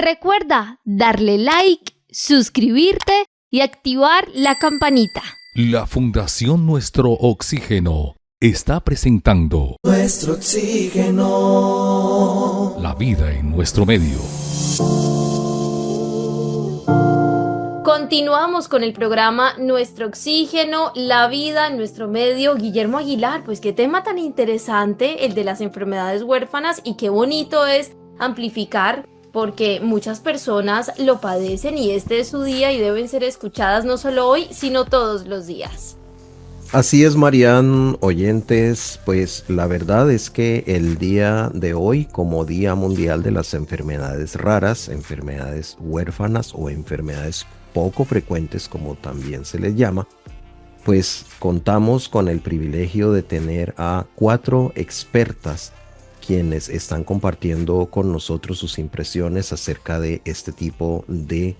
Recuerda darle like, suscribirte y activar la campanita. La Fundación Nuestro Oxígeno está presentando Nuestro Oxígeno. La vida en nuestro medio. Continuamos con el programa Nuestro Oxígeno, la vida en nuestro medio. Guillermo Aguilar, pues qué tema tan interesante el de las enfermedades huérfanas, y qué bonito es amplificar, porque muchas personas lo padecen y este es su día y deben ser escuchadas no solo hoy, sino todos los días. Así es, Marian, oyentes, pues la verdad es que el día de hoy, como Día Mundial de las Enfermedades Raras, enfermedades huérfanas o enfermedades poco frecuentes, como también se les llama, pues contamos con el privilegio de tener a 4 expertas quienes están compartiendo con nosotros sus impresiones acerca de este tipo de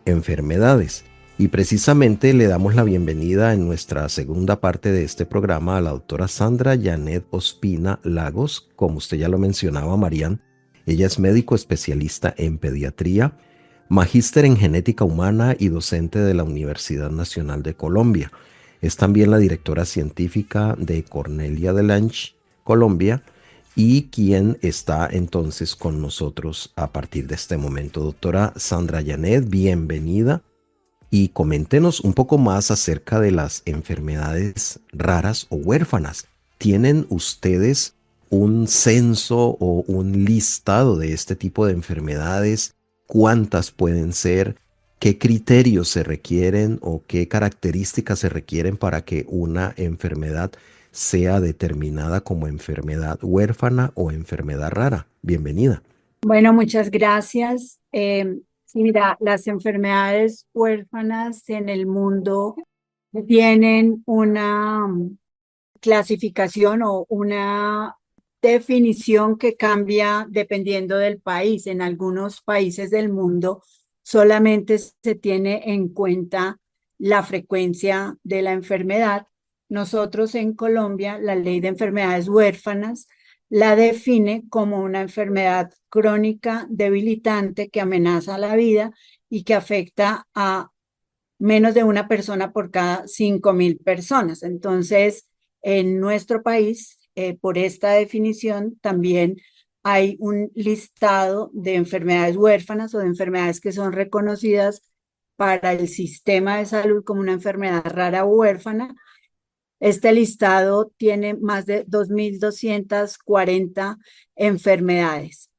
enfermedades. Y precisamente le damos la bienvenida en nuestra segunda parte de este programa a la doctora Sandra Janet Ospina Lagos. Como usted ya lo mencionaba, Marian, ella es médico especialista en pediatría, magíster en genética humana y docente de la Universidad Nacional de Colombia. Es también la directora científica de Cornelia de Lange, Colombia, y quien está entonces con nosotros a partir de este momento. Doctora Sandra Janet, bienvenida. Y coméntenos un poco más acerca de las enfermedades raras o huérfanas. ¿Tienen ustedes un censo o un listado de este tipo de enfermedades? ¿Cuántas pueden ser? ¿Qué criterios se requieren o qué características se requieren para que una enfermedad sea determinada como enfermedad huérfana o enfermedad rara? Bienvenida. Bueno, muchas gracias. Sí, mira, las enfermedades huérfanas en el mundo tienen una clasificación o una definición que cambia dependiendo del país. En algunos países del mundo solamente se tiene en cuenta la frecuencia de la enfermedad. Nosotros en Colombia, la Ley de Enfermedades Huérfanas la define como una enfermedad crónica debilitante que amenaza la vida y que afecta a menos de una persona por cada 5,000 personas. Entonces, en nuestro país, por esta definición, también hay un listado de enfermedades huérfanas o de enfermedades que son reconocidas para el sistema de salud como una enfermedad rara o huérfana. Este listado tiene más de 2,240 enfermedades.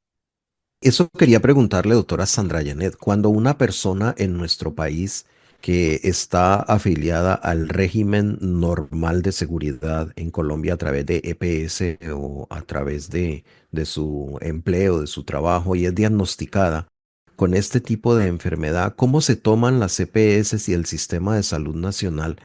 Eso quería preguntarle, doctora Sandra Janet, cuando una persona en nuestro país que está afiliada al régimen normal de seguridad en Colombia a través de EPS o a través de su empleo, de su trabajo, y es diagnosticada con este tipo de enfermedad, ¿cómo se toman las EPS y el Sistema de Salud Nacional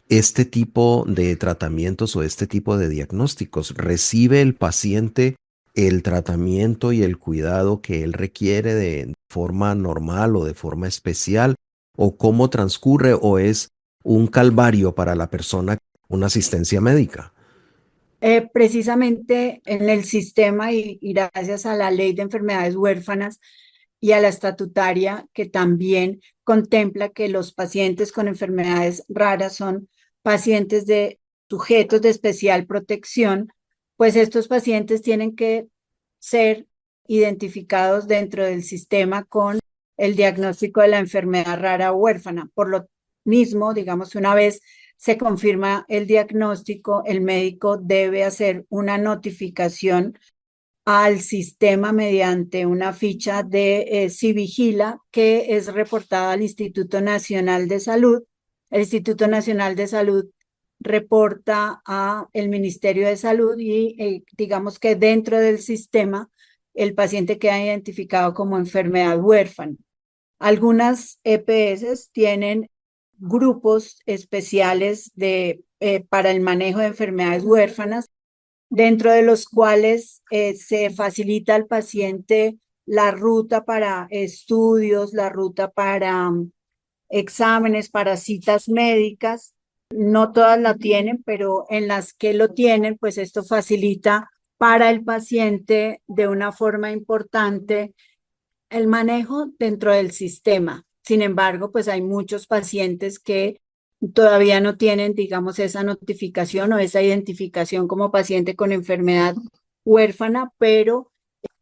este tipo de tratamientos o este tipo de diagnósticos? ¿Recibe el paciente el tratamiento y el cuidado que él requiere de forma normal o de forma especial? ¿O cómo transcurre? ¿O es un calvario para la persona una asistencia médica? Precisamente en el sistema y gracias a la Ley de Enfermedades Huérfanas y a la estatutaria, que también contempla que los pacientes con enfermedades raras son pacientes de sujetos de especial protección, pues estos pacientes tienen que ser identificados dentro del sistema con el diagnóstico de la enfermedad rara o huérfana. Por lo mismo, digamos, una vez se confirma el diagnóstico, el médico debe hacer una notificación al sistema mediante una ficha de Civigila que es reportada al Instituto Nacional de Salud. El Instituto Nacional de Salud reporta al Ministerio de Salud y digamos que dentro del sistema el paciente queda identificado como enfermedad huérfana. Algunas EPS tienen grupos especiales para el manejo de enfermedades huérfanas, dentro de los cuales se facilita al paciente la ruta para estudios, la ruta para exámenes, para citas médicas. No todas la tienen, pero en las que lo tienen, pues esto facilita para el paciente de una forma importante el manejo dentro del sistema. Sin embargo, pues hay muchos pacientes que todavía no tienen, digamos, esa notificación o esa identificación como paciente con enfermedad huérfana, pero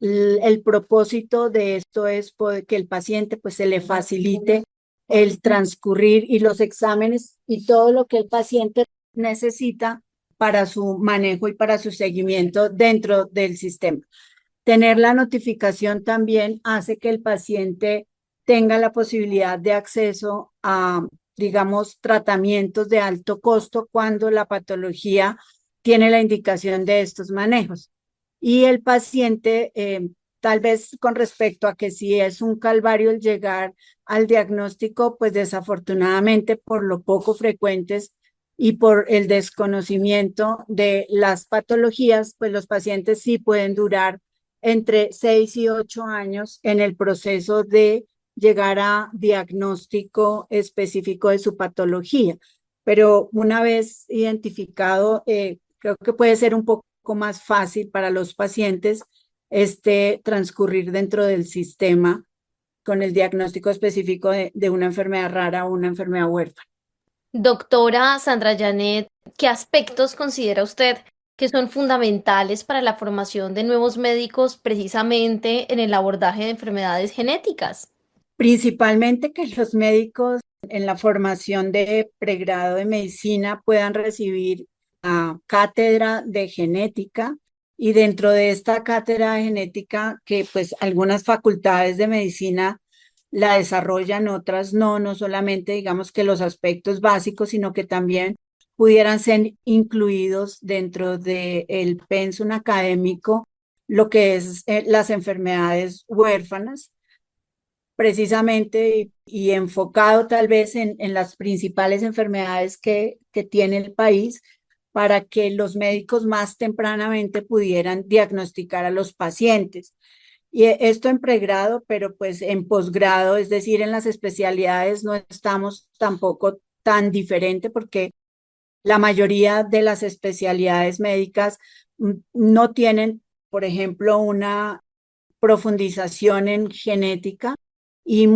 el propósito de esto es que el paciente pues se le facilite el transcurrir y los exámenes y todo lo que el paciente necesita para su manejo y para su seguimiento dentro del sistema. Tener la notificación también hace que el paciente tenga la posibilidad de acceso a, digamos, tratamientos de alto costo cuando la patología tiene la indicación de estos manejos. Y el paciente, tal vez con respecto a que si es un calvario el llegar al diagnóstico, pues desafortunadamente por lo poco frecuentes y por el desconocimiento de las patologías, pues los pacientes sí pueden durar entre 6 y 8 años en el proceso de llegar a diagnóstico específico de su patología. Pero una vez identificado, creo que puede ser un poco más fácil para los pacientes transcurrir dentro del sistema con el diagnóstico específico de una enfermedad rara o una enfermedad huérfana. Doctora Sandra Janet, ¿qué aspectos considera usted que son fundamentales para la formación de nuevos médicos precisamente en el abordaje de enfermedades genéticas? Principalmente que los médicos en la formación de pregrado de medicina puedan recibir la cátedra de genética y dentro de esta cátedra de genética que pues algunas facultades de medicina la desarrollan, otras no, no solamente digamos que los aspectos básicos, sino que también pudieran ser incluidos dentro del pensum académico lo que es las enfermedades huérfanas precisamente y enfocado tal vez en las principales enfermedades que tiene el país para que los médicos más tempranamente pudieran diagnosticar a los pacientes. Y esto en pregrado, pero pues en posgrado, es decir, en las especialidades no estamos tampoco tan diferente porque la mayoría de las especialidades médicas no tienen, por ejemplo, una profundización en genética y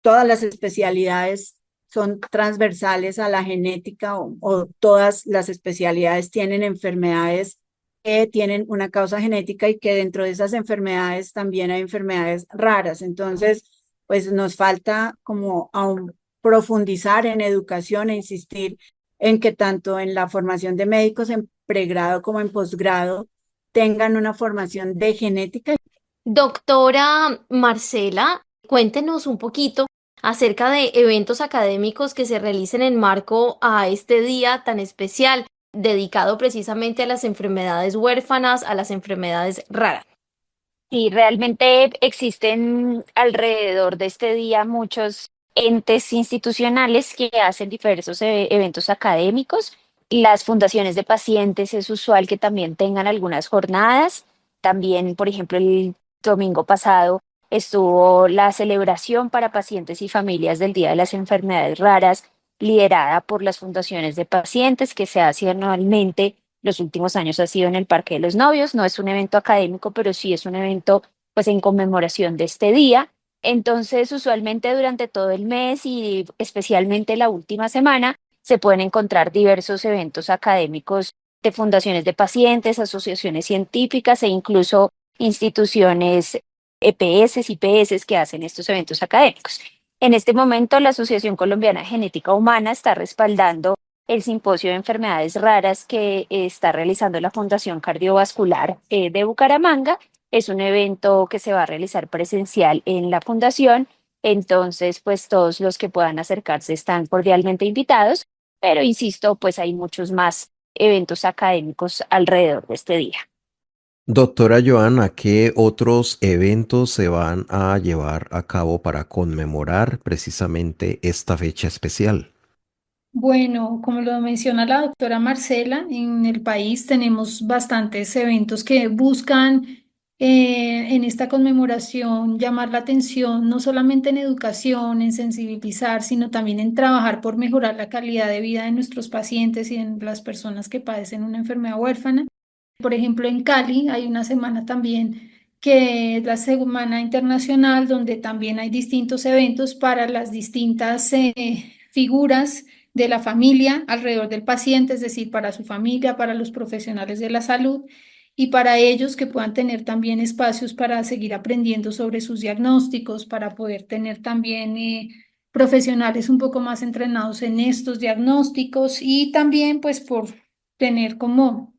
todas las especialidades son transversales a la genética o todas las especialidades tienen enfermedades que tienen una causa genética y que dentro de esas enfermedades también hay enfermedades raras. Entonces, pues nos falta como aún profundizar en educación e insistir en que tanto en la formación de médicos en pregrado como en posgrado tengan una formación de genética. Doctora Marcela, cuéntenos un poquito acerca de eventos académicos que se realicen en marco a este día tan especial, dedicado precisamente a las enfermedades huérfanas, a las enfermedades raras. Y realmente existen alrededor de este día muchos entes institucionales que hacen diversos eventos académicos. Las fundaciones de pacientes es usual que también tengan algunas jornadas. También, por ejemplo, el domingo pasado estuvo la celebración para pacientes y familias del Día de las Enfermedades Raras, liderada por las fundaciones de pacientes que se hace anualmente. Los últimos años ha sido en el Parque de los Novios. No es un evento académico, pero sí es un evento pues en conmemoración de este día. Entonces, usualmente durante todo el mes y especialmente la última semana, se pueden encontrar diversos eventos académicos de fundaciones de pacientes, asociaciones científicas e incluso instituciones EPS, IPS que hacen estos eventos académicos. En este momento, la Asociación Colombiana de Genética Humana está respaldando el simposio de enfermedades raras que está realizando la Fundación Cardiovascular de Bucaramanga. Es un evento que se va a realizar presencial en la fundación, entonces pues todos los que puedan acercarse están cordialmente invitados, pero insisto, pues hay muchos más eventos académicos alrededor de este día. Doctora Joana, ¿qué otros eventos se van a llevar a cabo para conmemorar precisamente esta fecha especial? Bueno, como lo menciona la doctora Marcela, en el país tenemos bastantes eventos que buscan en esta conmemoración llamar la atención, no solamente en educación, en sensibilizar, sino también en trabajar por mejorar la calidad de vida de nuestros pacientes y en las personas que padecen una enfermedad huérfana. Por ejemplo, en Cali hay una semana también que es la Semana Internacional, donde también hay distintos eventos para las distintas figuras de la familia alrededor del paciente, es decir, para su familia, para los profesionales de la salud y para ellos que puedan tener también espacios para seguir aprendiendo sobre sus diagnósticos, para poder tener también profesionales un poco más entrenados en estos diagnósticos y también pues por tener como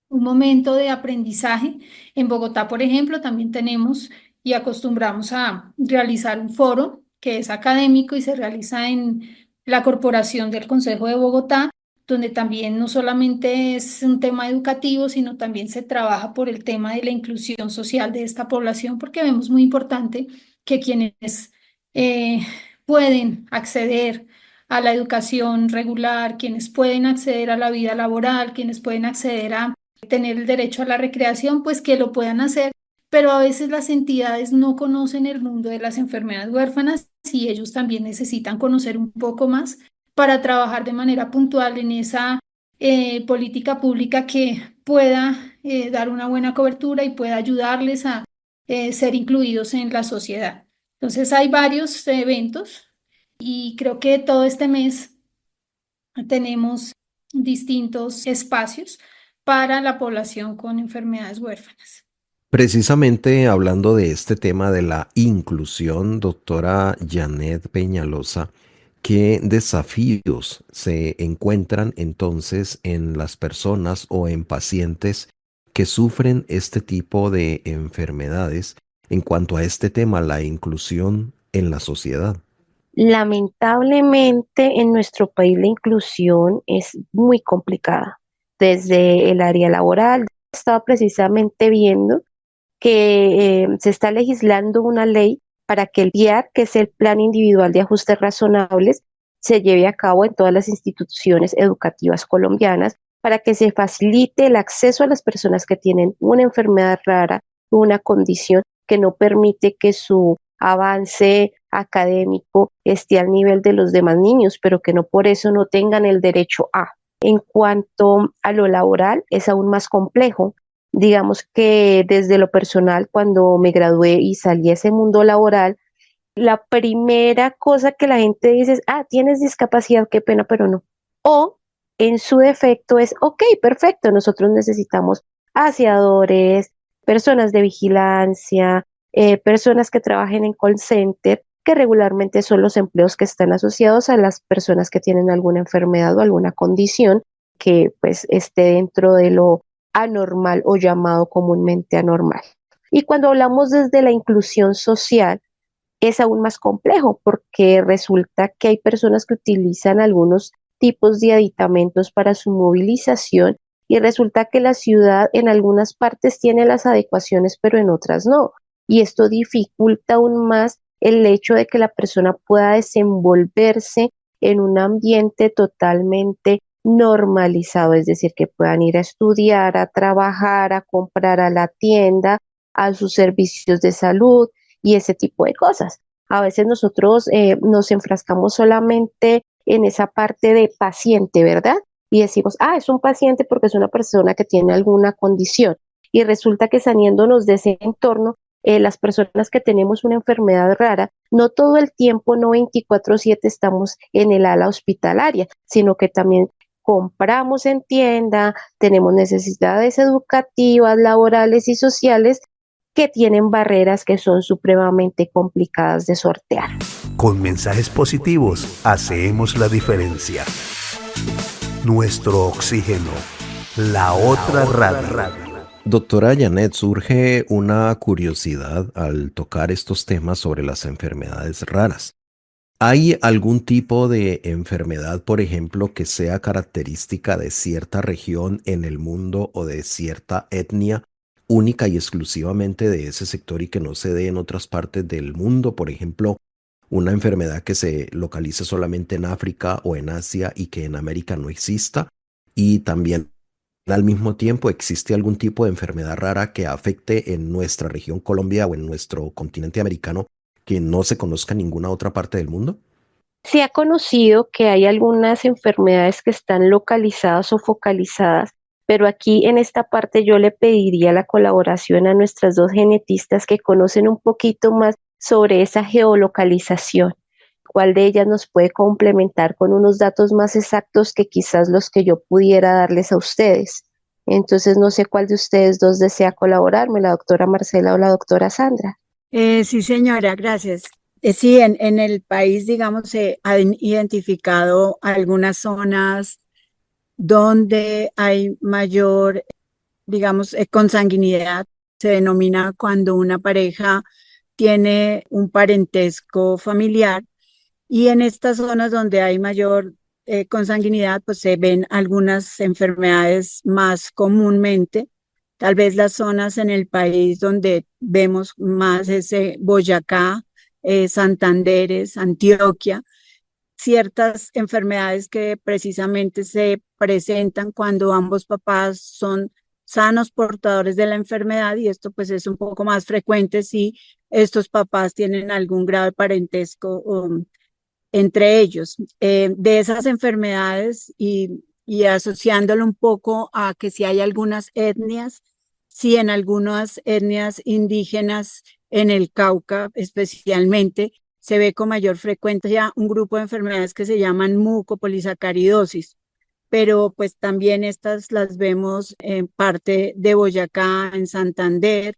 un momento de aprendizaje. En Bogotá, por ejemplo, también tenemos y acostumbramos a realizar un foro que es académico y se realiza en la Corporación del Consejo de Bogotá, donde también no solamente es un tema educativo, sino también se trabaja por el tema de la inclusión social de esta población, porque vemos muy importante que quienes eh, pueden acceder a la educación regular, quienes pueden acceder a la vida laboral, quienes pueden acceder a tener el derecho a la recreación, pues que lo puedan hacer, pero a veces las entidades no conocen el mundo de las enfermedades huérfanas y ellos también necesitan conocer un poco más para trabajar de manera puntual en esa política pública que pueda dar una buena cobertura y pueda ayudarles a ser incluidos en la sociedad. Entonces hay varios eventos y creo que todo este mes tenemos distintos espacios para la población con enfermedades huérfanas. Precisamente hablando de este tema de la inclusión, doctora Janet Peñalosa, ¿qué desafíos se encuentran entonces en las personas o en pacientes que sufren este tipo de enfermedades en cuanto a este tema, la inclusión en la sociedad? Lamentablemente en nuestro país la inclusión es muy complicada. Desde el área laboral, estaba precisamente viendo que se está legislando una ley para que el PIAR, que es el Plan Individual de Ajustes Razonables, se lleve a cabo en todas las instituciones educativas colombianas para que se facilite el acceso a las personas que tienen una enfermedad rara, una condición que no permite que su avance académico esté al nivel de los demás niños, pero que no por eso no tengan el derecho a. En cuanto a lo laboral, es aún más complejo. Digamos que desde lo personal, cuando me gradué y salí a ese mundo laboral, la primera cosa que la gente dice es, tienes discapacidad, qué pena, pero no. O en su defecto es, ok, perfecto, nosotros necesitamos aseadores, personas de vigilancia, personas que trabajen en call center, que regularmente son los empleos que están asociados a las personas que tienen alguna enfermedad o alguna condición que pues esté dentro de lo anormal o llamado comúnmente anormal. Y cuando hablamos desde la inclusión social, es aún más complejo porque resulta que hay personas que utilizan algunos tipos de aditamentos para su movilización y resulta que la ciudad en algunas partes tiene las adecuaciones pero en otras no. Y esto dificulta aún más el hecho de que la persona pueda desenvolverse en un ambiente totalmente normalizado, es decir, que puedan ir a estudiar, a trabajar, a comprar a la tienda, a sus servicios de salud y ese tipo de cosas. A veces nosotros nos enfrascamos solamente en esa parte de paciente, ¿verdad? Y decimos, es un paciente porque es una persona que tiene alguna condición. Y resulta que saliéndonos de ese entorno, las personas que tenemos una enfermedad rara, no todo el tiempo, no 24/7 estamos en el ala hospitalaria, sino que también compramos en tienda, tenemos necesidades educativas, laborales y sociales que tienen barreras que son supremamente complicadas de sortear. Con mensajes positivos hacemos la diferencia. Nuestro oxígeno, la otra radio. Doctora Janet, surge una curiosidad al tocar estos temas sobre las enfermedades raras. ¿Hay algún tipo de enfermedad, por ejemplo, que sea característica de cierta región en el mundo o de cierta etnia, única y exclusivamente de ese sector y que no se dé en otras partes del mundo? Por ejemplo, una enfermedad que se localice solamente en África o en Asia y que en América no exista. Y también al mismo tiempo existe algún tipo de enfermedad rara que afecte en nuestra región Colombia o en nuestro continente americano que no se conozca en ninguna otra parte del mundo. Se ha conocido que hay algunas enfermedades que están localizadas o focalizadas Pero aquí en esta parte yo le pediría la colaboración a nuestras dos genetistas que conocen un poquito más sobre esa geolocalización. ¿Cuál de ellas nos puede complementar con unos datos más exactos que quizás los que yo pudiera darles a ustedes? Entonces no sé cuál de ustedes dos desea colaborarme, la doctora Marcela o la doctora Sandra. Sí, señora, gracias. Sí, en el país, digamos, se han identificado algunas zonas donde hay mayor, digamos, consanguinidad. Se denomina cuando una pareja tiene un parentesco familiar y en estas zonas donde hay mayor consanguinidad, pues se ven algunas enfermedades más comúnmente. Tal vez las zonas en el país donde vemos más ese Boyacá, Santanderes, Antioquia, ciertas enfermedades que precisamente se presentan cuando ambos papás son sanos portadores de la enfermedad y esto pues es un poco más frecuente si estos papás tienen algún grave parentesco entre ellos. De esas enfermedades y asociándolo un poco a que si hay algunas etnias, si en algunas etnias indígenas en el Cauca especialmente, se ve con mayor frecuencia un grupo de enfermedades que se llaman mucopolisacaridosis, pero pues también estas las vemos en parte de Boyacá, en Santander,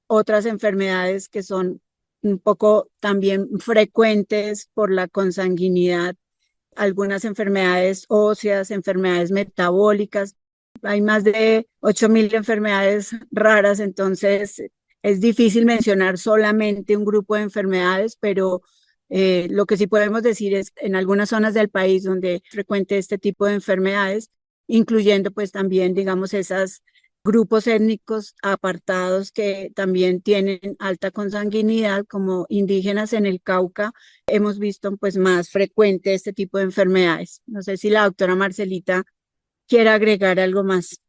otras enfermedades que son un poco también frecuentes por la consanguinidad, algunas enfermedades óseas, enfermedades metabólicas. Hay más de 8.000 enfermedades raras, entonces es difícil mencionar solamente un grupo de enfermedades, pero lo que sí podemos decir es en algunas zonas del país donde es frecuente este tipo de enfermedades, incluyendo pues también, digamos, esas grupos étnicos apartados que también tienen alta consanguinidad, como indígenas en el Cauca, hemos visto pues más frecuente este tipo de enfermedades. No sé si la doctora Marcelita quiere agregar algo más.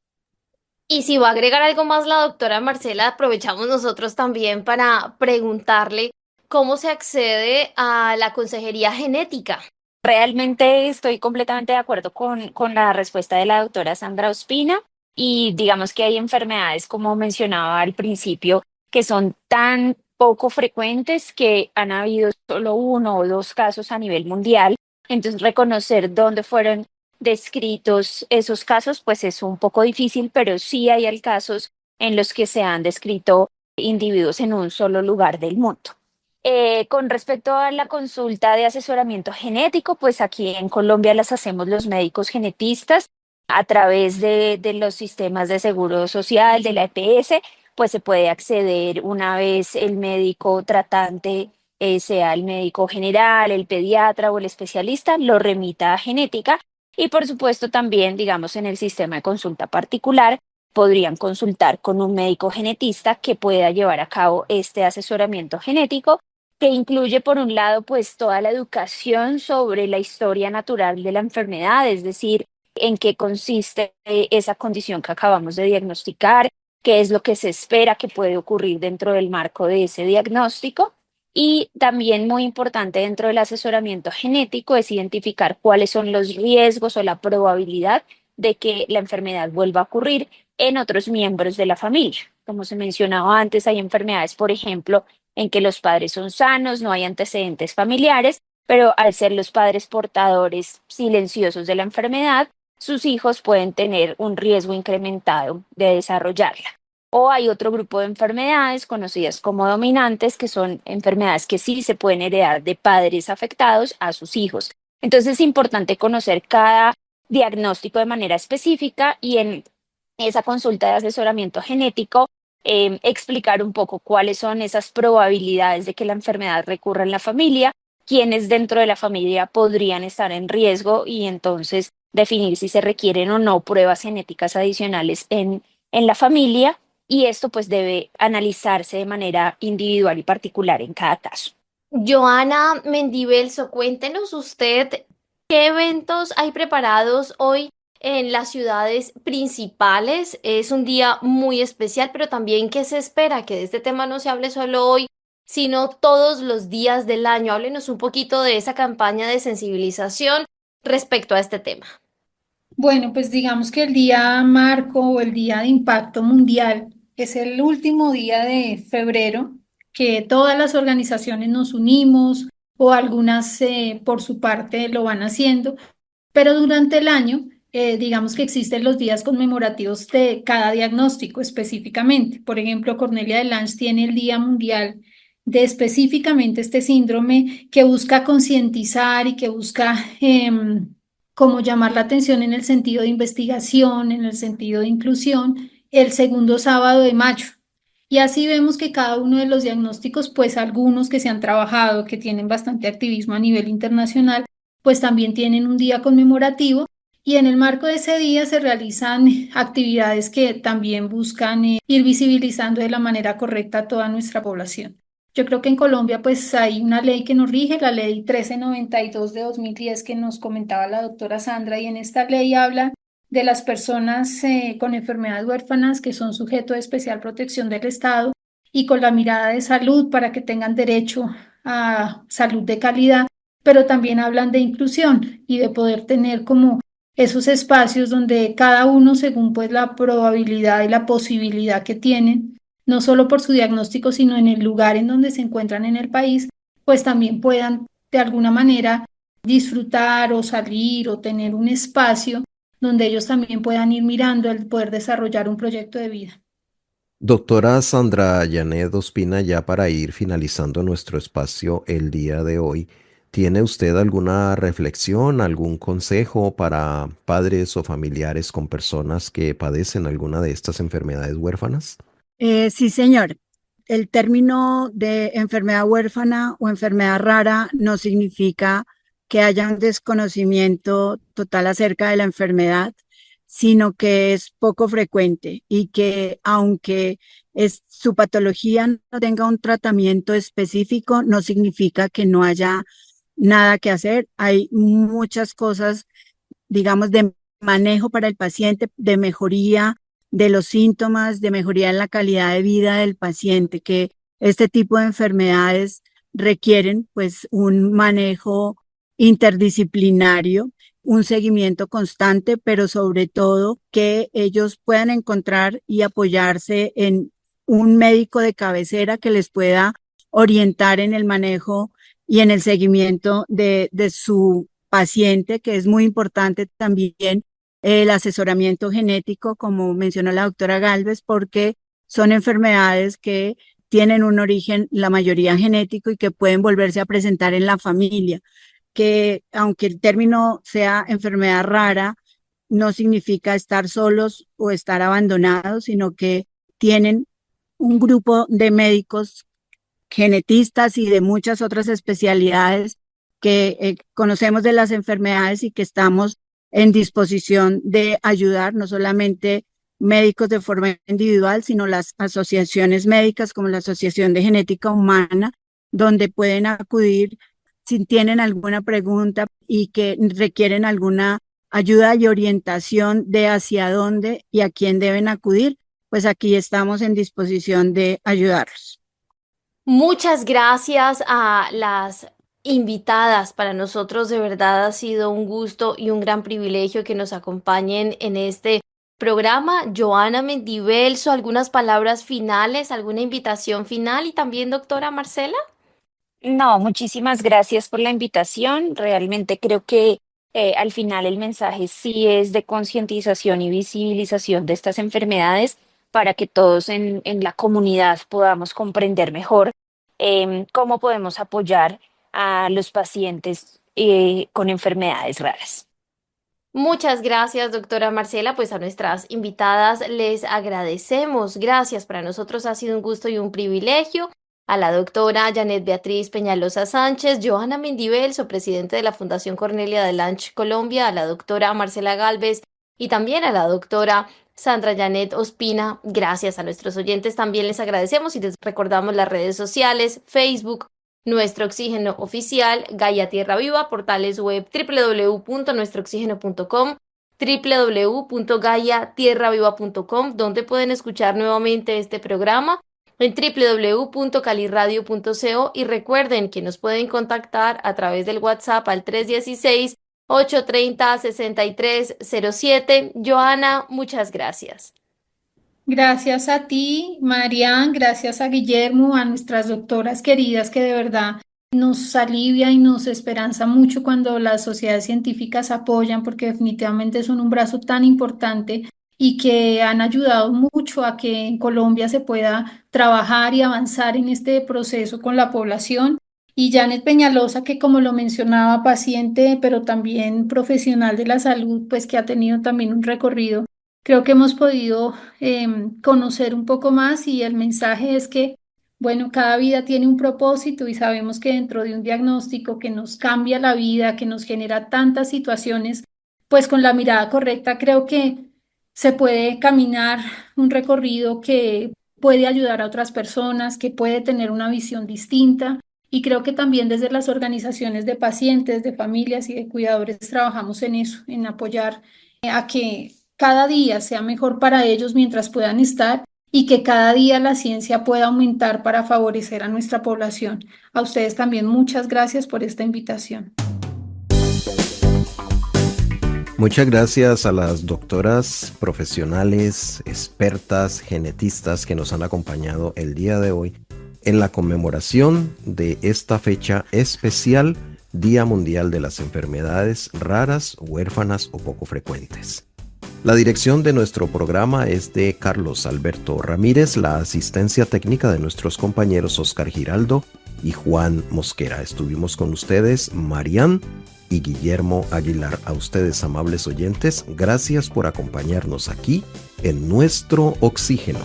Y si va a agregar algo más la doctora Marcela, aprovechamos nosotros también para preguntarle cómo se accede a la consejería genética. Realmente estoy completamente de acuerdo con la respuesta de la doctora Sandra Ospina y digamos que hay enfermedades, como mencionaba al principio, que son tan poco frecuentes que han habido solo uno o dos casos a nivel mundial. Entonces, reconocer dónde fueron descritos esos casos, pues es un poco difícil, pero sí hay casos en los que se han descrito individuos en un solo lugar del mundo. Con respecto a la consulta de asesoramiento genético, pues aquí en Colombia las hacemos los médicos genetistas a través de los sistemas de seguro social, de la EPS, pues se puede acceder una vez el médico tratante, sea el médico general, el pediatra o el especialista, lo remita a genética y por supuesto también, digamos, en el sistema de consulta particular podrían consultar con un médico genetista que pueda llevar a cabo este asesoramiento genético que incluye, por un lado, pues toda la educación sobre la historia natural de la enfermedad, es decir, en qué consiste esa condición que acabamos de diagnosticar, qué es lo que se espera que puede ocurrir dentro del marco de ese diagnóstico. Y también muy importante dentro del asesoramiento genético es identificar cuáles son los riesgos o la probabilidad de que la enfermedad vuelva a ocurrir en otros miembros de la familia. Como se mencionaba antes, hay enfermedades, por ejemplo, en que los padres son sanos, no hay antecedentes familiares, pero al ser los padres portadores silenciosos de la enfermedad, sus hijos pueden tener un riesgo incrementado de desarrollarla. O hay otro grupo de enfermedades conocidas como dominantes, que son enfermedades que sí se pueden heredar de padres afectados a sus hijos. Entonces es importante conocer cada diagnóstico de manera específica y en esa consulta de asesoramiento genético explicar un poco cuáles son esas probabilidades de que la enfermedad recurra en la familia, quiénes dentro de la familia podrían estar en riesgo y entonces definir si se requieren o no pruebas genéticas adicionales en la familia y esto pues debe analizarse de manera individual y particular en cada caso. Joana Mendivelso, cuéntenos usted qué eventos hay preparados hoy en las ciudades principales. Es un día muy especial, pero también qué se espera que de este tema no se hable solo hoy, sino todos los días del año. Háblenos un poquito de esa campaña de sensibilización respecto a este tema. Bueno, pues digamos que el día marco o el día de impacto mundial es el último día de febrero que todas las organizaciones nos unimos o algunas por su parte lo van haciendo, pero durante el año digamos que existen los días conmemorativos de cada diagnóstico específicamente. Por ejemplo, Cornelia de Lange tiene el Día Mundial de específicamente este síndrome que busca concientizar y que busca como llamar la atención en el sentido de investigación, en el sentido de inclusión, el segundo sábado de mayo. Y así vemos que cada uno de los diagnósticos, pues algunos que se han trabajado, que tienen bastante activismo a nivel internacional, pues también tienen un día conmemorativo y en el marco de ese día se realizan actividades que también buscan ir visibilizando de la manera correcta a toda nuestra población. Yo creo que en Colombia pues hay una ley que nos rige, la ley 1392 de 2010 que nos comentaba la doctora Sandra, y en esta ley habla de las personas con enfermedades huérfanas que son sujetos de especial protección del Estado y con la mirada de salud para que tengan derecho a salud de calidad, pero también hablan de inclusión y de poder tener como esos espacios donde cada uno, según pues la probabilidad y la posibilidad que tienen, no solo por su diagnóstico, sino en el lugar en donde se encuentran en el país, pues también puedan de alguna manera disfrutar o salir o tener un espacio donde ellos también puedan ir mirando el poder desarrollar un proyecto de vida. Doctora Sandra Janet Ospina, ya para ir finalizando nuestro espacio el día de hoy, ¿tiene usted alguna reflexión, algún consejo para padres o familiares con personas que padecen alguna de estas enfermedades huérfanas? Sí, señor. El término de enfermedad huérfana o enfermedad rara no significa que haya un desconocimiento total acerca de la enfermedad, sino que es poco frecuente y que aunque su patología no tenga un tratamiento específico, no significa que no haya nada que hacer. Hay muchas cosas, digamos, de manejo para el paciente, de mejoría de los síntomas, de mejoría en la calidad de vida del paciente, que este tipo de enfermedades requieren pues un manejo interdisciplinario, un seguimiento constante, pero sobre todo que ellos puedan encontrar y apoyarse en un médico de cabecera que les pueda orientar en el manejo y en el seguimiento de su paciente, que es muy importante también el asesoramiento genético, como mencionó la doctora Galvez, porque son enfermedades que tienen un origen, la mayoría genético, y que pueden volverse a presentar en la familia, que aunque el término sea enfermedad rara, no significa estar solos o estar abandonados, sino que tienen un grupo de médicos genetistas y de muchas otras especialidades que conocemos de las enfermedades y que estamos en disposición de ayudar, no solamente médicos de forma individual, sino las asociaciones médicas como la Asociación de Genética Humana, donde pueden acudir si tienen alguna pregunta y que requieren alguna ayuda y orientación de hacia dónde y a quién deben acudir, pues aquí estamos en disposición de ayudarlos. Muchas gracias a las invitadas. Para nosotros de verdad ha sido un gusto y un gran privilegio que nos acompañen en este programa. Joana Mendivelso, algunas palabras finales, alguna invitación final y también doctora Marcela. No, muchísimas gracias por la invitación. Realmente creo que al final el mensaje sí es de concientización y visibilización de estas enfermedades para que todos en la comunidad podamos comprender mejor cómo podemos apoyar a los pacientes con enfermedades raras. Muchas gracias, doctora Marcela. Pues a nuestras invitadas les agradecemos. Gracias, para nosotros ha sido un gusto y un privilegio. A la doctora Janet Beatriz Peñalosa Sánchez, Joana Mendivelso, presidente de la Fundación Cornelia de Lange Colombia, a la doctora Marcela Galvez y también a la doctora Sandra Janet Ospina. Gracias a nuestros oyentes también les agradecemos y les recordamos las redes sociales, Facebook, Nuestro Oxígeno Oficial, Gaia Tierra Viva, portales web www.nuestrooxigeno.com, www.gaiatierraviva.com, donde pueden escuchar nuevamente este programa, en www.caliradio.co, y recuerden que nos pueden contactar a través del WhatsApp al 316 830-6307. Joana, muchas gracias. Gracias a ti, Marian, gracias a Guillermo, a nuestras doctoras queridas que de verdad nos alivia y nos esperanza mucho cuando las sociedades científicas apoyan, porque definitivamente son un brazo tan importante y que han ayudado mucho a que en Colombia se pueda trabajar y avanzar en este proceso con la población. Y Janet Peñalosa, que como lo mencionaba, paciente, pero también profesional de la salud, pues que ha tenido también un recorrido. Creo que hemos podido conocer un poco más y el mensaje es que, bueno, cada vida tiene un propósito y sabemos que dentro de un diagnóstico que nos cambia la vida, que nos genera tantas situaciones, pues con la mirada correcta creo que se puede caminar un recorrido que puede ayudar a otras personas, que puede tener una visión distinta. Y creo que también desde las organizaciones de pacientes, de familias y de cuidadores trabajamos en eso, en apoyar a que cada día sea mejor para ellos mientras puedan estar y que cada día la ciencia pueda aumentar para favorecer a nuestra población. A ustedes también muchas gracias por esta invitación. Muchas gracias a las doctoras profesionales, expertas, genetistas que nos han acompañado el día de hoy en la conmemoración de esta fecha especial, Día Mundial de las Enfermedades Raras, Huérfanas o Poco Frecuentes. La dirección de nuestro programa es de Carlos Alberto Ramírez, la asistencia técnica de nuestros compañeros Oscar Giraldo y Juan Mosquera. Estuvimos con ustedes, Marian y Guillermo Aguilar. A ustedes, amables oyentes, gracias por acompañarnos aquí en Nuestro Oxígeno.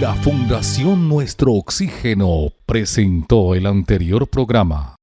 La Fundación Nuestro Oxígeno presentó el anterior programa.